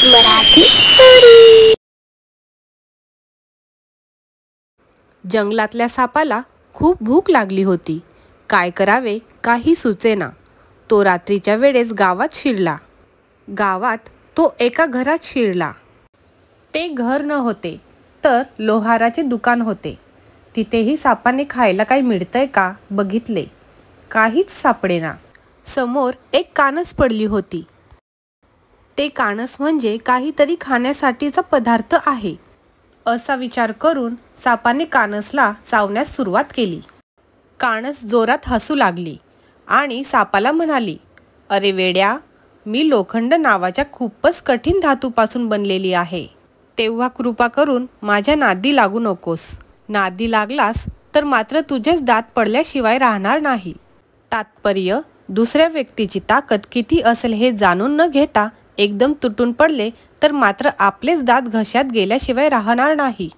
Marathi story. जंगलातल्या सापाला खूप भूक लागली होती. काय करावे काही सुचेना. तो रात्रीच्या वेळेस गावात शिरला. गावात तो एका घरात शिरला. ते घर न होते तर लोहाराचे दुकान होते. तिथेही सापाने खायला काही मिळतंय का बघितले. काहीच सापडेना. समोर एक कानस पडली होती. ते कानस म्हणजे काहीतरी खाण्यासाठीचा पदार्थ आहे असा विचार करून सापाने कानसला चावण्यास सुरुवात केली. कानस जोरात हसू लागली आणि सापाला म्हणाली, अरे वेड्या, मी लोखंड नावाच्या खूपच कठीण धातूपासून बनलेली आहे. तेव्हा कृपा करून माझ्या नादी लागू नकोस. नादी लागलास तर मात्र तुझेच दात पडल्याशिवाय राहणार नाही. तात्पर्य, दुसऱ्या व्यक्तीची ताकद किती असेल हे जाणून न घेता एकदम तुटून पडले तर मात्र आपलेच दात घशात गेल्याशिवाय राहणार नाही.